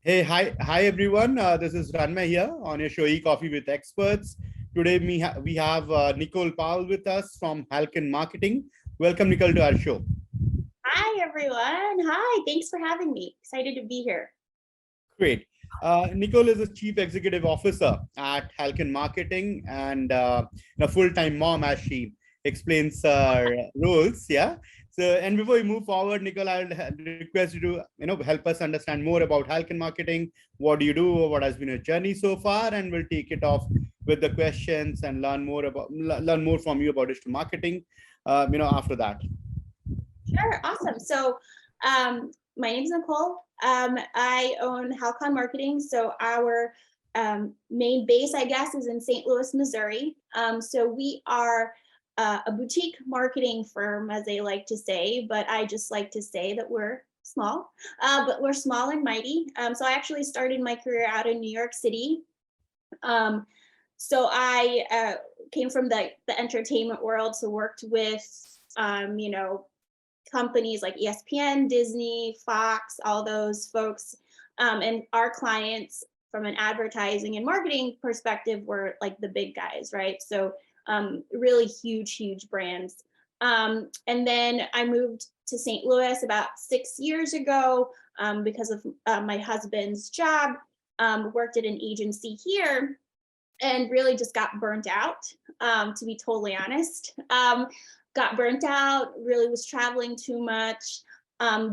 Hi everyone. This is Ranmay here on your show E-Coffee with Experts. Today we have Nicole Powell with us from Halcon Marketing. Welcome, Nicole, to our show. Hi, everyone. Hi, thanks for having me. Excited to be here. Great. Nicole is the Chief Executive Officer at Halcon Marketing and a full-time mom, as she explains her roles. Yeah. So, and before we move forward, Nicole, I would request you to help us understand more about Halcon Marketing. What do you do? What has been your journey so far? And we'll take it off with the questions and learn more from you about digital marketing. After that. Sure, awesome. So, my name is Nicole. I own Halcon Marketing. So our main base, I guess, is in St. Louis, Missouri. So we are a boutique marketing firm, as they like to say, but I just like to say that we're small, but we're small and mighty. So I actually started my career out in New York City. So I came from the entertainment world, so worked with, companies like ESPN, Disney, Fox, all those folks. And our clients from an advertising and marketing perspective were like the big guys, right? So really huge brands. And then I moved to St. Louis about 6 years ago because of my husband's job, worked at an agency here and really just got burnt out, to be totally honest. Got burnt out, really was traveling too much,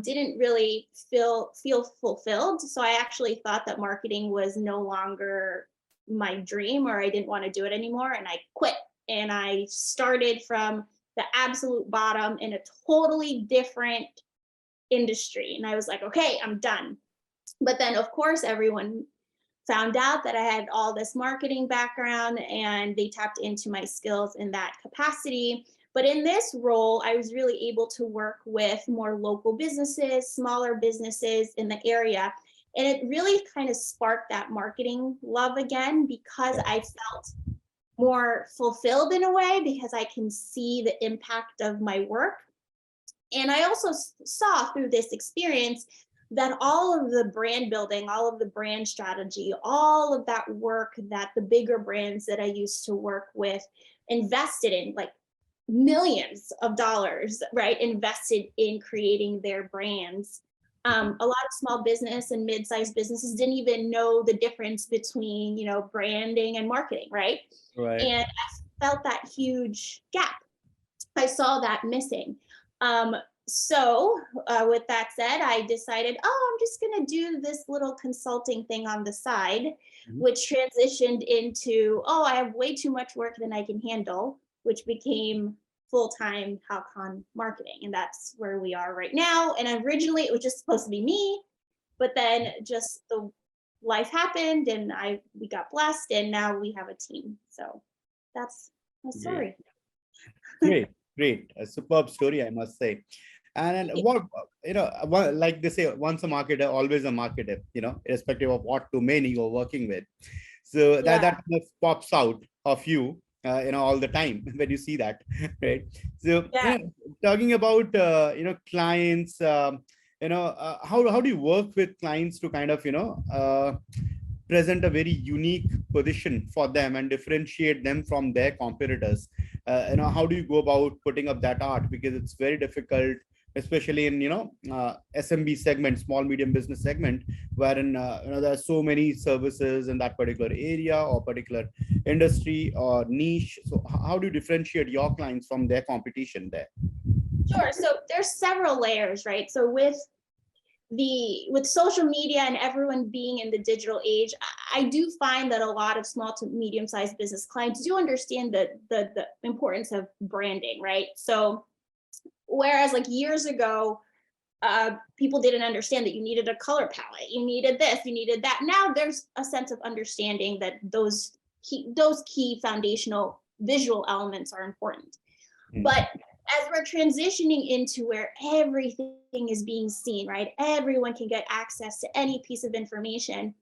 didn't really feel fulfilled. So I actually thought that marketing was no longer my dream, or I didn't want to do it anymore. And I quit and I started from the absolute bottom in a totally different industry. And I was like, okay, I'm done. But then of course, everyone found out that I had all this marketing background and they tapped into my skills in that capacity. But in this role, I was really able to work with more local businesses, smaller businesses in the area. And it really kind of sparked that marketing love again, because I felt more fulfilled in a way, because I can see the impact of my work. And I also saw through this experience that all of the brand building, all of the brand strategy, all of that work that the bigger brands that I used to work with invested in, like millions of dollars, right, invested in creating their brands. A lot of small business and mid-sized businesses didn't even know the difference between, branding and marketing, right? Right. And I felt that huge gap. I saw that missing. So with that said, I decided, I'm just going to do this little consulting thing on the side, which transitioned into, I have way too much work than I can handle, which became full-time Halcon Marketing. And that's where we are right now. And originally it was just supposed to be me, but then just the life happened and we got blessed, and now we have a team. So that's my story. Great. A superb story, I must say. And what, like they say, once a marketer, always a marketer, irrespective of what domain you're working with. So that kind of pops out of you, all the time when you see that, right? So, talking about, clients, how do you work with clients to kind of, present a very unique position for them and differentiate them from their competitors? How do you go about putting up that art? Because it's very difficult, especially in SMB segment, small medium business segment, wherein there are so many services in that particular area or particular industry or niche. So how do you differentiate your clients from their competition there? Sure. So there's several layers, right? So with social media and everyone being in the digital age, I do find that a lot of small to medium-sized business clients do understand the importance of branding, right? So whereas like years ago, people didn't understand that you needed a color palette, you needed this, you needed that. Now there's a sense of understanding that those key foundational visual elements are important. But as we're transitioning into where everything is being seen, right? Everyone can get access to any piece of information.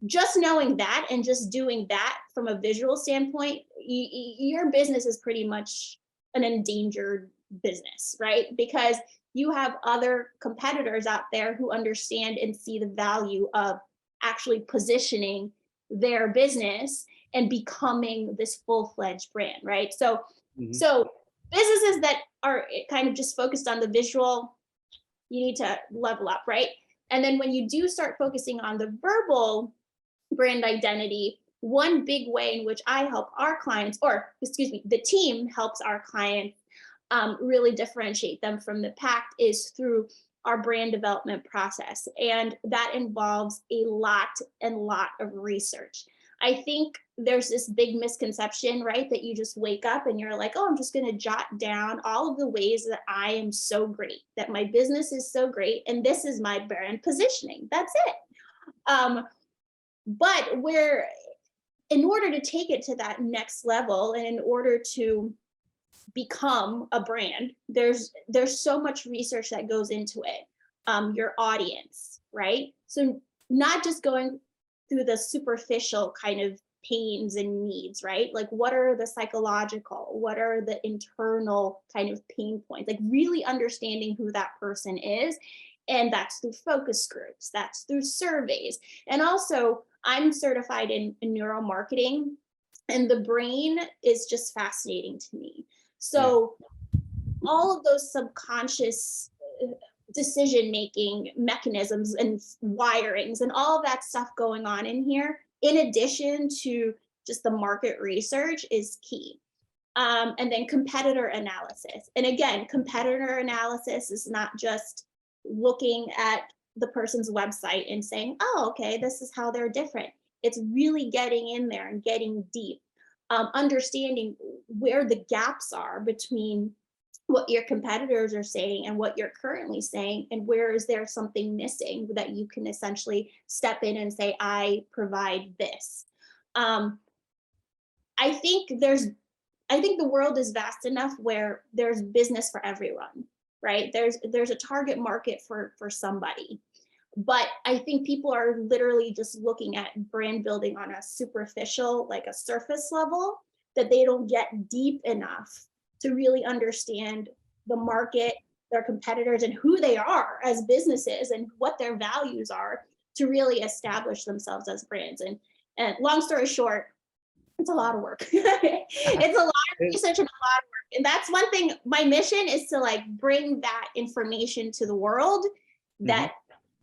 Just knowing that and just doing that from a visual standpoint, your business is pretty much an endangered business, right? Because you have other competitors out there who understand and see the value of actually positioning their business and becoming this full-fledged brand, right? So, Mhm. so businesses that are kind of just focused on the visual, you need to level up, right? And then when you do start focusing on the verbal brand identity, one big way in which I help our clients, or excuse me, the team helps our clients really differentiate them from the pack is through our brand development process. And that involves a lot and lot of research. I think there's this big misconception, right? That you just wake up and you're like, oh, I'm just going to jot down all of the ways that I am so great, that my business is so great, and this is my brand positioning. That's it. But we're, in order to take it to that next level and in order to become a brand, there's so much research that goes into it. Your audience, right? So not just going through the superficial kind of pains and needs, right? Like what are the psychological, what are the internal kind of pain points? Like really understanding who that person is. And that's through focus groups, that's through surveys. And also, I'm certified in neuromarketing, and the brain is just fascinating to me. Yeah. So all of those subconscious decision making mechanisms and wirings and all of that stuff going on in here, in addition to just the market research, is key. And then competitor analysis. And again, competitor analysis is not just looking at the person's website and saying, oh, okay, this is how they're different. It's really getting in there and getting deep, understanding where the gaps are between what your competitors are saying and what you're currently saying, and where is there something missing that you can essentially step in and say, I provide this. Um, I think the world is vast enough where there's business for everyone, right? There's a target market for somebody. But I think people are literally just looking at brand building on a superficial, like a surface level, that they don't get deep enough to really understand the market, their competitors, and who they are as businesses and what their values are to really establish themselves as brands. And long story short, it's a lot of work. It's a lot of research and a lot of work. And that's one thing, my mission is to like bring that information to the world, Mhm. that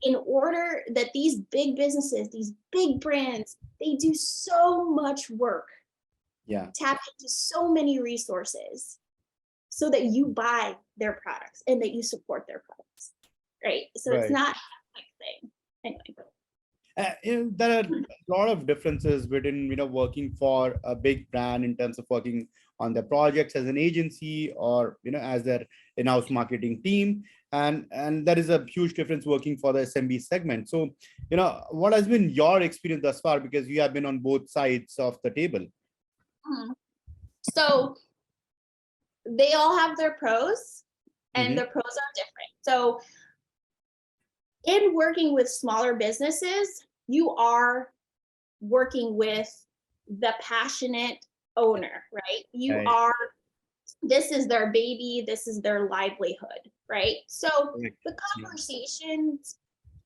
in order that these big businesses, these big brands, they do so much work, Yeah. tap into so many resources so that you buy their products and that you support their products, right? So it's Right. not a quick thing. Anyway. There are a lot of differences between working for a big brand in terms of working on their projects as an agency or as their in-house marketing team, and there is a huge difference working for the SMB segment. So what has been your experience thus far, because you have been on both sides of the table? So they all have their pros, and Mm-hmm. their pros are different. So in working with smaller businesses, you are working with the passionate owner, right? You Right. are, this is their baby, this is their livelihood, right? So Correct. the Yeah. conversations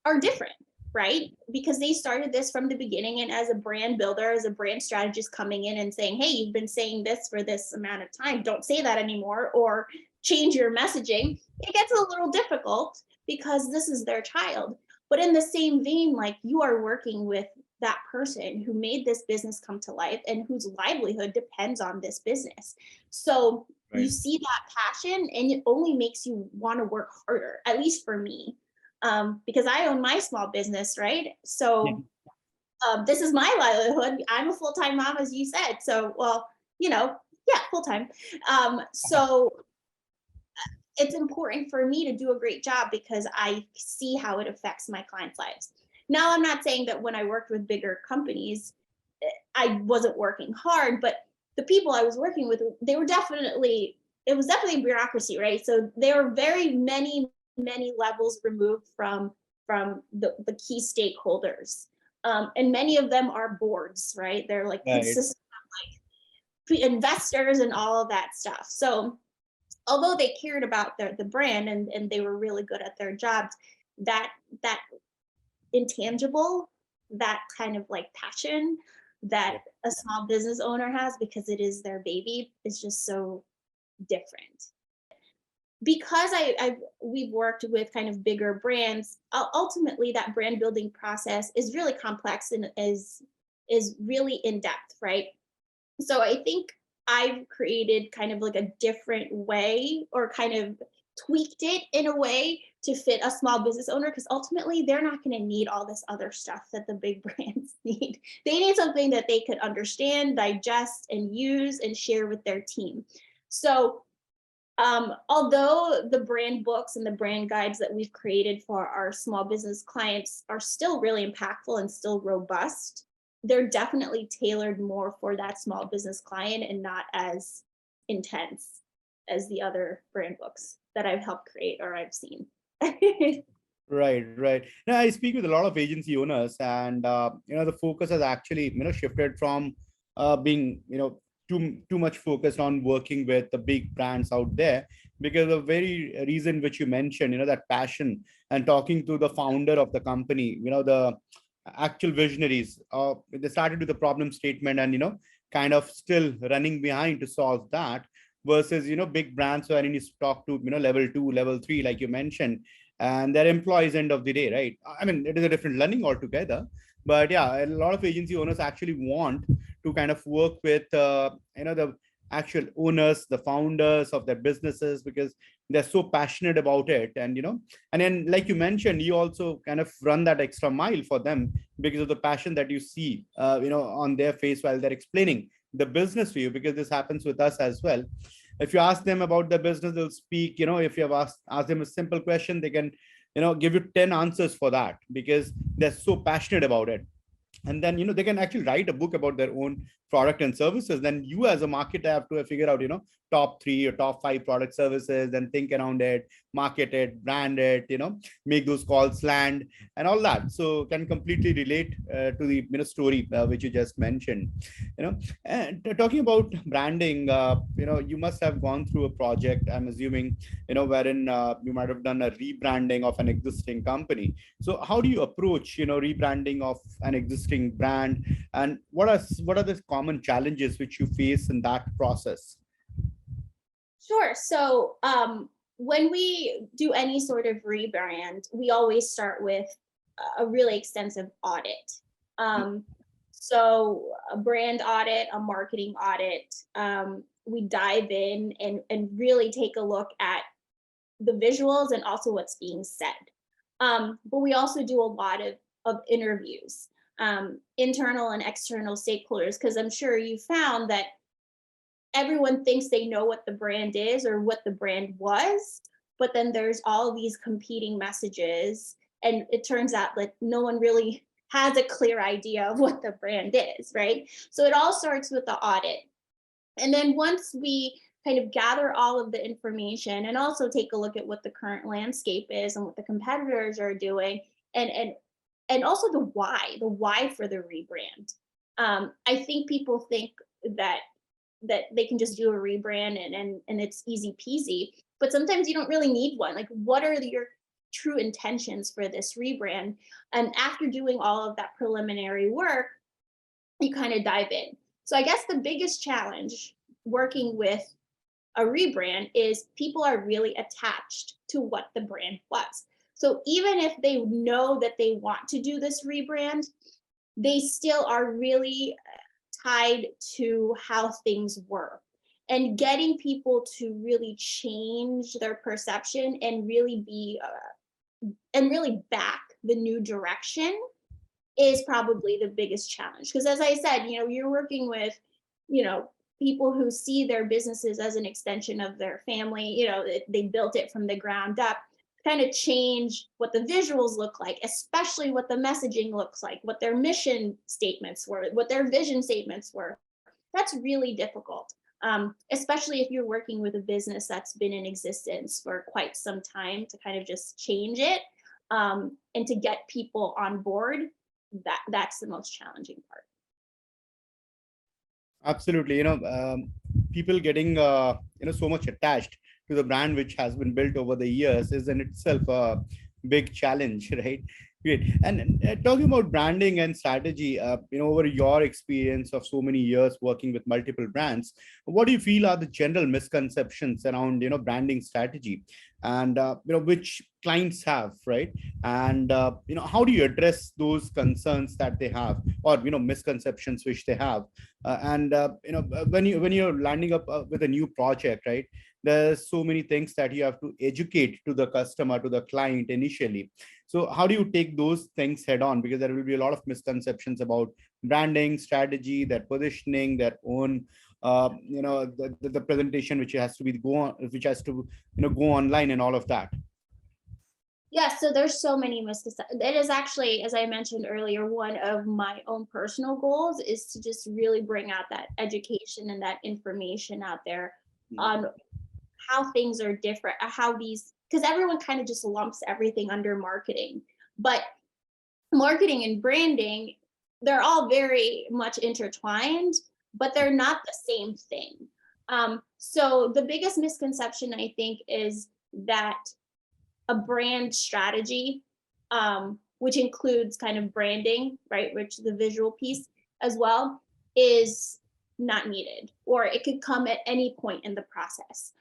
are different, right? Because they started this from the beginning, and as a brand builder, as a brand strategist coming in and saying, hey, you've been saying this for this amount of time, don't say that anymore, or change your messaging, it gets a little difficult because this is their child. But in the same vein, like, you are working with that person who made this business come to life and whose livelihood depends on this business. So you Right. see that passion, and it only makes you want to work harder, at least for me, because I own my small business, right? So this is my livelihood. I'm a full-time mom, as you said. So, well, yeah, full-time. So it's important for me to do a great job because I see how it affects my clients' lives. Now, I'm not saying that when I worked with bigger companies, I wasn't working hard, but the people I was working with, it was definitely bureaucracy, right? So there are very many levels removed from the key stakeholders. And many of them are boards, right? They're like Right. consistent investors and all of that stuff. So although they cared about the brand, and they were really good at their jobs, that intangible that kind of like passion that a small business owner has, because it is their baby, is just so different. Because we've worked with kind of bigger brands, ultimately that brand building process is really complex and is really in depth, right? So I think I've created kind of like a different way, or kind of tweaked it in a way to fit a small business owner, because ultimately they're not going to need all this other stuff that the big brands need. They need something that they could understand, digest, and use and share with their team. So although the brand books and the brand guides that we've created for our small business clients are still really impactful and still robust, they're definitely tailored more for that small business client and not as intense as the other brand books that I've helped create or I've seen. Right, right. Now I speak with a lot of agency owners, and the focus has actually shifted from being too much focused on working with the big brands out there, because the very reason which you mentioned, that passion, and talking to the founder of the company, the actual visionaries, they started with the problem statement, and kind of still running behind to solve that, versus big brands where you need to talk to level 2, level 3, like you mentioned, and their employees end of the day, right? I mean, it is a different learning altogether. But yeah, a lot of agency owners actually want to kind of work with the actual owners, the founders of their businesses, because they're so passionate about it. And and then, like you mentioned, you also kind of run that extra mile for them because of the passion that you see on their face while they're explaining the business to you, because this happens with us as well. If you ask them about the business, they'll speak. If you have asked them a simple question, they can give you 10 answers for that, because they're so passionate about it. And then they can actually write a book about their own product and services. Then you as a marketer have to figure out top 3 or top 5 product services, then think around it, market it, brand it, make those calls land, and all that. So can completely relate to the story which you just mentioned. And talking about branding, you must have gone through a project, I'm assuming, wherein you might have done a rebranding of an existing company. So how do you approach rebranding of an existing brand, and what are the common challenges which you face in that process? Sure. So when we do any sort of rebrand, we always start with a really extensive audit. So a brand audit, a marketing audit, we dive in and really take a look at the visuals and also what's being said. But we also do a lot of interviews, internal and external stakeholders, because I'm sure you found that everyone thinks they know what the brand is or what the brand was, but then there's all these competing messages, and it turns out that no one really has a clear idea of what the brand is, right? So it all starts with the audit. And then once we kind of gather all of the information and also take a look at what the current landscape is and what the competitors are doing, and also the why for the rebrand. I think people think that they can just do a rebrand and it's easy peasy, but sometimes you don't really need one. Like, what are your true intentions for this rebrand? And after doing all of that preliminary work, you kind of dive in. So I guess the biggest challenge working with a rebrand is people are really attached to what the brand was. So even if they know that they want to do this rebrand, they still are really tied to how things were. And getting people to really change their perception and really back the new direction is probably the biggest challenge. Because as I said, you're working with, people who see their businesses as an extension of their family. They built it from the ground up. Kind of change what the visuals look like, especially what the messaging looks like, what their mission statements were, what their vision statements were. That's really difficult, especially if you're working with a business that's been in existence for quite some time, to kind of just change it, and to get people on board. That's the most challenging part. Absolutely. People getting so much attached to the brand which has been built over the years is in itself a big challenge, right? Great. And talking about branding and strategy, over your experience of so many years working with multiple brands, what do you feel are the general misconceptions around, branding strategy, and which clients have, right? And how do you address those concerns that they have, or misconceptions which they have? And when you're landing up with a new project, right? There's so many things that you have to educate to the customer, to the client initially. So how do you take those things head on? Because there will be a lot of misconceptions about branding, strategy, their positioning, their own, the presentation which has to be go on, which has to, go online and all of that. Yeah, so there's so many misconceptions. It is actually, as I mentioned earlier, one of my own personal goals is to just really bring out that education and that information out there on how things are different, how these, because everyone kind of just lumps everything under marketing. But marketing and branding, they're all very much intertwined, but they're not the same thing. So the biggest misconception, I think, is that a brand strategy, which includes kind of branding, right, which the visual piece as well, is not needed, or it could come at any point in the process.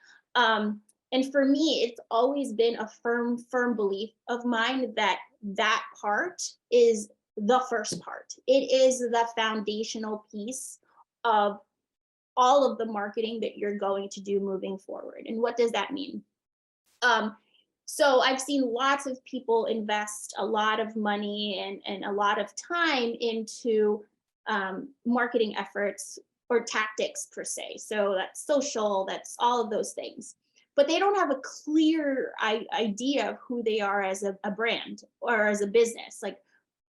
And for me, it's always been a firm belief of mine that that part is the first part. It is the foundational piece of all of the marketing that you're going to do moving forward. And what does that mean? So I've seen lots of people invest a lot of money and a lot of time into marketing efforts or tactics per se. So that's social, that's all of those things. But they don't have a clear idea of who they are as a brand or as a business, like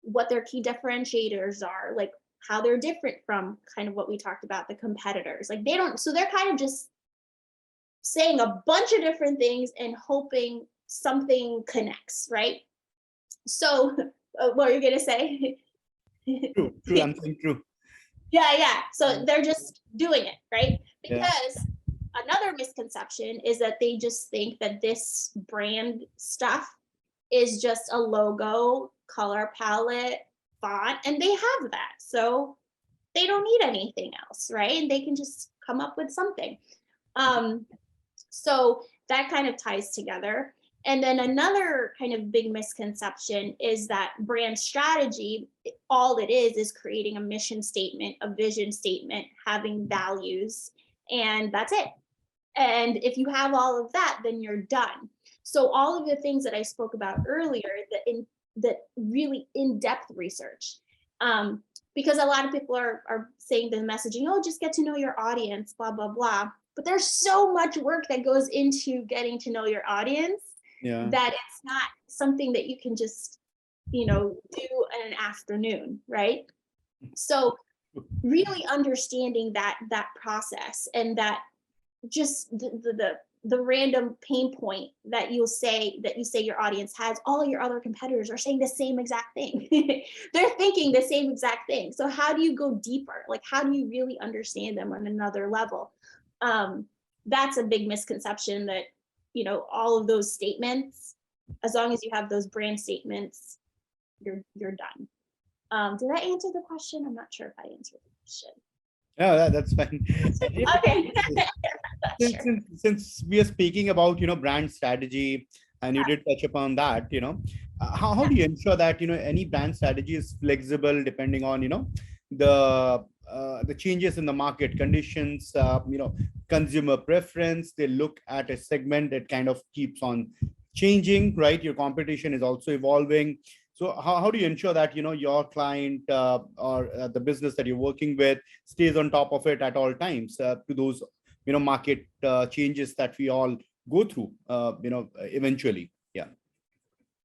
what their key differentiators are, like how they're different from kind of what we talked about, the competitors. Like they don't, so they're kind of just saying a bunch of different things and hoping something connects, right? So what are you gonna say? True, I'm saying true. Yeah. So they're just doing it, right? Yeah. Because another misconception is that they just think that this brand stuff is just a logo, color palette, font, and they have that. So they don't need anything else, right? And they can just come up with something. So that kind of ties together. And then another kind of big misconception is that brand strategy, all it is creating a mission statement, a vision statement, having values, and that's it. And if you have all of that, then you're done. So all of the things that I spoke about earlier, that really in-depth research, because a lot of people are saying the messaging, oh, just get to know your audience, blah, blah, blah. But there's so much work that goes into getting to know your audience that it's not something that you can just, do in an afternoon, right? So really understanding that process, and that just the random pain point that you say your audience has, all of your other competitors are saying the same exact thing. They're thinking the same exact thing. So how do you go deeper? Like, how do you really understand them on another level? That's a big misconception, that all of those statements, as long as you have those brand statements, you're done. Did I answer the question? I'm not sure if I answered the question. No, that's fine. Okay. Since we are speaking about brand strategy, and you did touch upon that, how do you ensure that any brand strategy is flexible depending on the changes in the market conditions, consumer preference? They look at a segment that kind of keeps on changing, right? Your competition is also evolving. So how do you ensure that your client or the business that you're working with stays on top of it at all times, to those market changes that we all go through eventually? Yeah.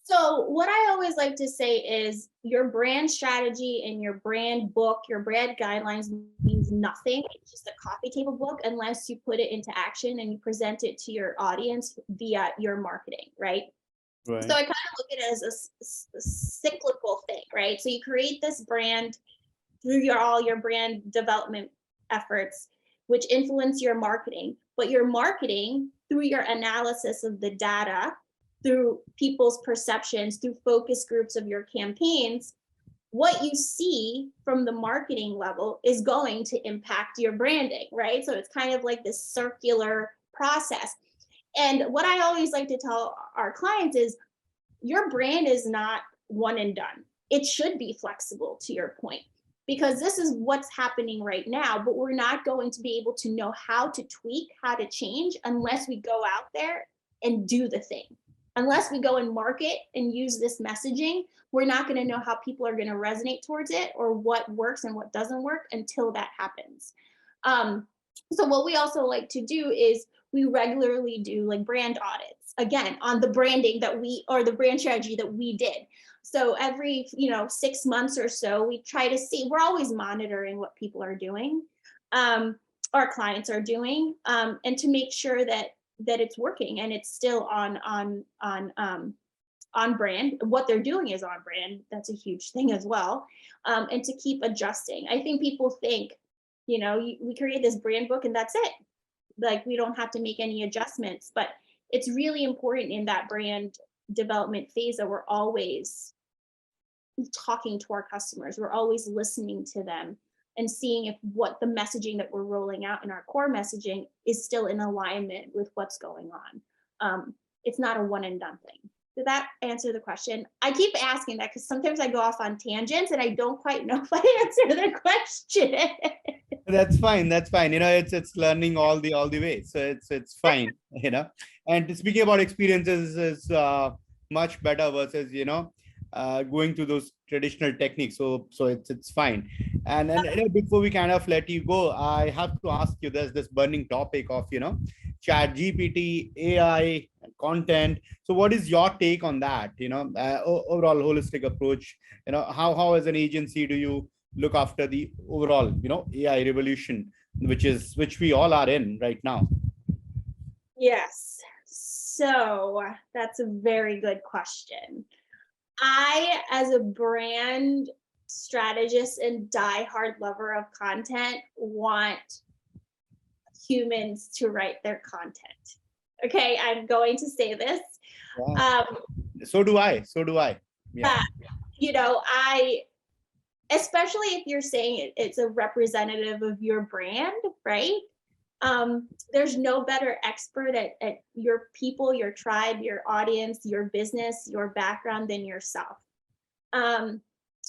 So what I always like to say is your brand strategy and your brand book, your brand guidelines means nothing. It's just a coffee table book unless you put it into action and you present it to your audience via your marketing, right? Right. So I kind of look at it as a cyclical thing, right? So you create this brand through all your brand development efforts, which influence your marketing, but your marketing through your analysis of the data through people's perceptions, through focus groups of your campaigns, what you see from the marketing level is going to impact your branding, right? So it's kind of like this circular process. And what I always like to tell our clients is your brand is not one and done. It should be flexible, to your point, because this is what's happening right now, but we're not going to be able to know how to tweak, how to change unless we go out there and do the thing. Unless we go and market and use this messaging, we're not going to know how people are going to resonate towards it or what works and what doesn't work until that happens. So what we also like to do is we regularly do like brand audits, again, on the branding that we, or the brand strategy that we did. So every 6 months or so, we try to see, we're always monitoring what people are doing, our clients are doing, and to make sure that it's working and it's still on brand. What they're doing is on brand. That's a huge thing as well. And to keep adjusting. I think people think, we create this brand book and that's it. Like, we don't have to make any adjustments, but it's really important in that brand development phase that we're always talking to our customers. We're always listening to them and seeing if what the messaging that we're rolling out in our core messaging is still in alignment with what's going on. It's not a one and done thing. Did that answer the question? I keep asking that because sometimes I go off on tangents and I don't quite know if I answered the question. That's fine. That's fine. It's learning all the way. So it's fine. And speaking about experiences is much better versus going through those traditional techniques. So it's fine. And before we kind of let you go, I have to ask you, there's this burning topic of chat GPT, AI, content. So what is your take on that? Overall holistic approach. How as an agency do you look after the overall AI revolution, which we all are in right now? Yes, so that's a very good question. I, as a brand strategist and diehard lover of content, want humans to write their content. Okay, I'm going to say this. Yeah. So do I. Yeah. Especially if you're saying it's a representative of your brand, right? There's no better expert at your people, your tribe, your audience, your business, your background than yourself. Now,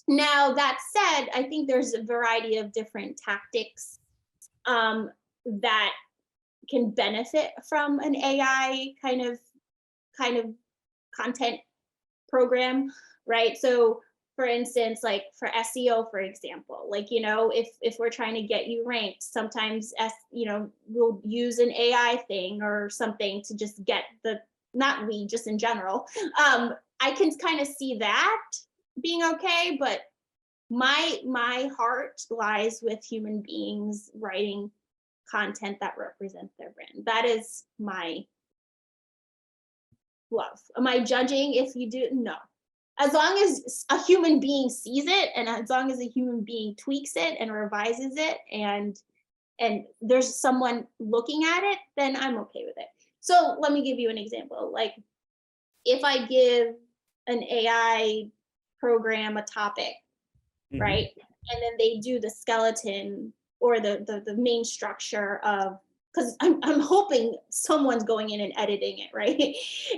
that said, I think there's a variety of different tactics that can benefit from an AI kind of content program, right? So for instance, like for SEO, for example, if we're trying to get you ranked, sometimes we'll use an AI thing or something to just get just in general. I can kind of see that being okay, but my heart lies with human beings writing content that represents their brand. That is my love. Am I judging if you do? No. As long as a human being sees it, and as long as a human being tweaks it and revises it, and there's someone looking at it, then I'm okay with it. So let me give you an example. Like, if I give an AI program a topic, right, and then they do the skeleton or the main structure of, because I'm hoping someone's going in and editing it, right?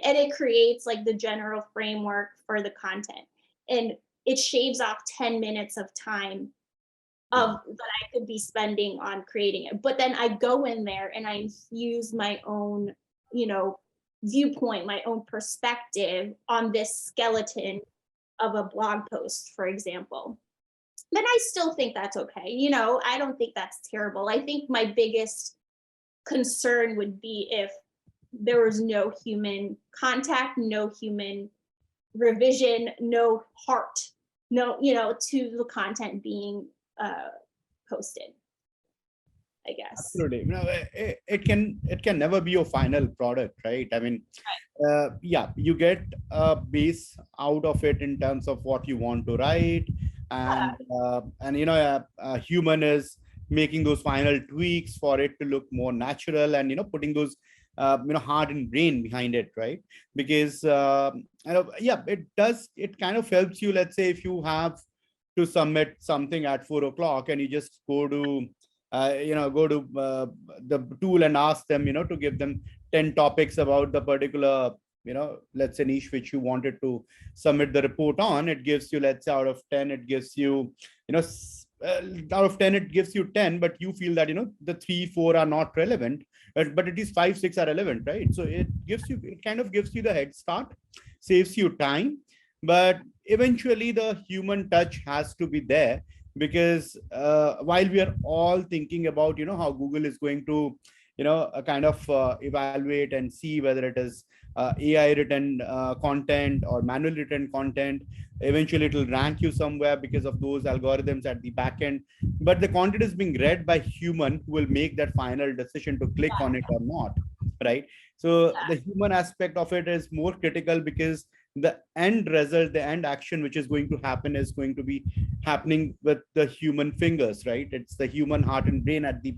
And it creates like the general framework for the content. And it shaves off 10 minutes of time that I could be spending on creating it. But then I go in there and I use my own, viewpoint, my own perspective on this skeleton of a blog post, for example. Then I still think that's okay. I don't think that's terrible. I think my biggest concern would be if there was no human contact, no human revision, no heart, to the content being posted, I guess. Absolutely. It can never be your final product, right? I mean, you get a base out of it in terms of what you want to write, and a human is making those final tweaks for it to look more natural, and putting those heart and brain behind it, right? Because yeah, it does, it kind of helps you. Let's say if you have to submit something at 4 o'clock and you just go to go to the tool and ask them, to give them 10 topics about the particular, let's say niche which you wanted to submit the report on. It gives you, let's say out of 10, it gives you, out of 10 it gives you 10, but you feel that the 3 4 are not relevant, but it is 5 6 are relevant, right? So it kind of gives you the head start, saves you time. But eventually the human touch has to be there, because while we are all thinking about how Google is going to kind of evaluate and see whether it is AI written content or manually written content, eventually it will rank you somewhere because of those algorithms at the back end. But the content is being read by human who will make that final decision to click on it or not, right? So the human aspect of it is more critical, because the end result, the end action which is going to happen is going to be happening with the human fingers, right? It's the human heart and brain at the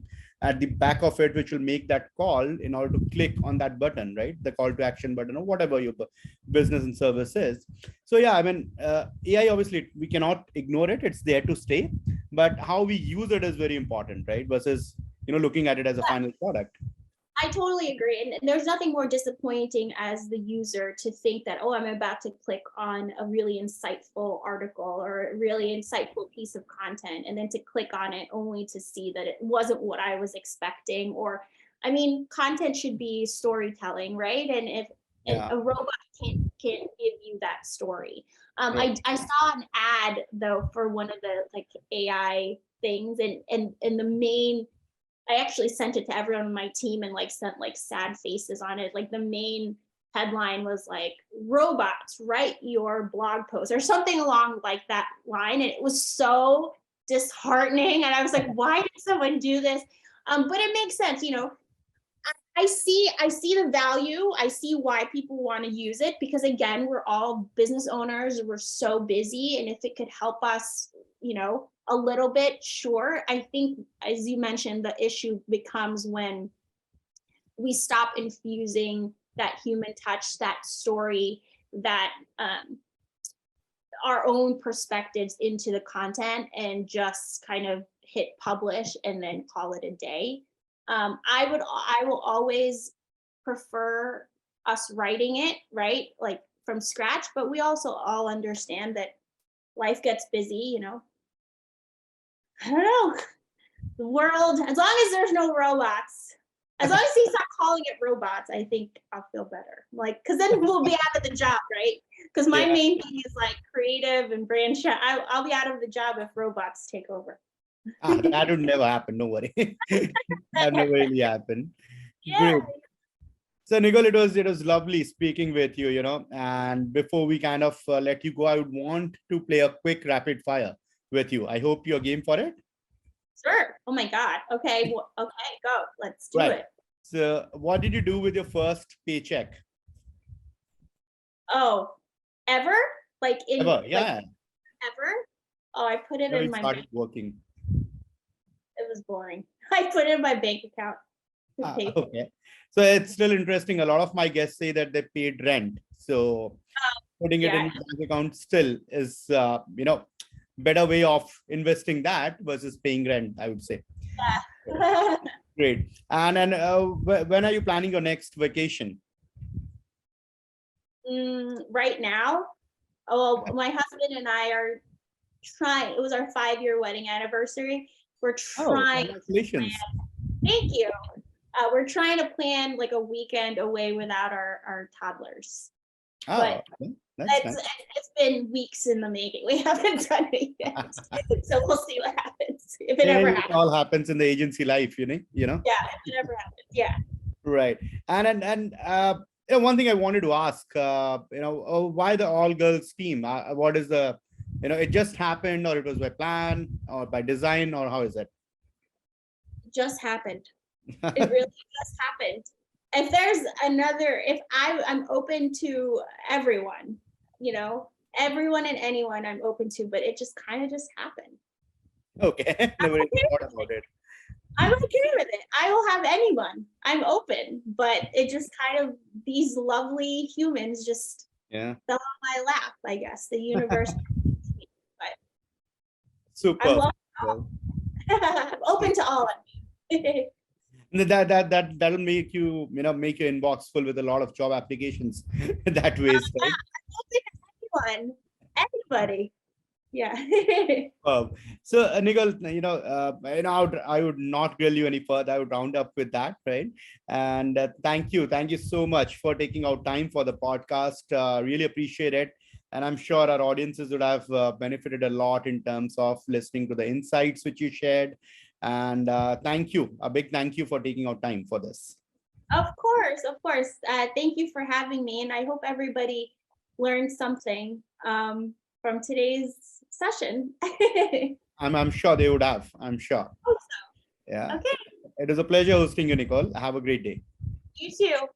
back of it which will make that call in order to click on that button, right? The call to action button or whatever your business and service is. So yeah, I mean, AI, obviously we cannot ignore it, it's there to stay, but how we use it is very important, right? Versus looking at it as a final product. I totally agree. And there's nothing more disappointing as the user to think that, oh, I'm about to click on a really insightful article or a really insightful piece of content, and then to click on it only to see that it wasn't what I was expecting. Or, I mean, content should be storytelling, right? And if Yeah. a robot can't give you that story. Right. I saw an ad though for one of the like AI things, and the main, I actually sent it to everyone on my team and like sent like sad faces on it. Like the main headline was like, robots write your blog post or something along like that line. And it was so disheartening. And I was like, why did someone do this? But it makes sense, I see the value. I see why people want to use it, because again, we're all business owners. We're so busy. And if it could help us, a little bit, sure. I think, as you mentioned, the issue becomes when we stop infusing that human touch, that story, that our own perspectives into the content, and just kind of hit publish and then call it a day. I will always prefer us writing it, right? Like from scratch, but we also all understand that life gets busy, I don't know. The world, as long as there's no robots, as long as he stop calling it robots, I think I'll feel better. Like, because then we'll be out of the job, right? Because my main thing is like creative and brand share. I'll be out of the job if robots take over. That would never happen. No worry. That never really happened. Yeah. Great. So Nicole, it was lovely speaking with you. And before we kind of let you go, I would want to play a quick rapid fire with you. I hope you're game for it. Sure. Oh my God. Okay. Well, okay, go. Let's do it. So what did you do with your first paycheck? Oh, ever? Like in Ever? Yeah. Like, ever? Oh, I put it in my started working. It was boring. I put it in my bank account. Okay. So it's still interesting. A lot of my guests say that they paid rent. So putting it in your bank account still is, better way of investing that versus paying rent, I would say. Yeah. Great. And when are you planning your next vacation? Right now? Oh, my husband and I are trying. It was our 5-year wedding anniversary. We're trying. Congratulations. Thank you. We're trying to plan like a weekend away without our toddlers. Oh, but that's nice. It's been weeks in the making. We haven't done it yet. So we'll see what happens. If it ever happens. It all happens in the agency life, Yeah, if it ever happens. Yeah. Right. And one thing I wanted to ask, why the all girls team? What is the, it just happened, or it was by plan or by design, or how is it? It just happened. It really just happened. If there's another, I'm open to everyone, everyone and anyone I'm open to, but it just kind of just happened. Okay. Never even thought about it. I'm okay with it. I will have anyone. I'm open, but it just kind of, these lovely humans just Yeah. fell on my lap, I guess. The universe, but I'm Super. Well, I'm open to all of you. that'll make you, make your inbox full with a lot of job applications that ways, right? Open to anyone, anybody. Yeah. So, Nicole, I would not grill you any further. I would round up with that, right? And thank you so much for taking out time for the podcast. Really appreciate it, and I'm sure our audiences would have benefited a lot in terms of listening to the insights which you shared. And thank you, a big thank you for taking out time for this. Of course, of course. Thank you for having me, and I hope everybody learned something from today's session. I'm sure they would have. I'm sure. Hope Yeah. so. Okay, It was a pleasure hosting you, Nicole. Have a great day. you too.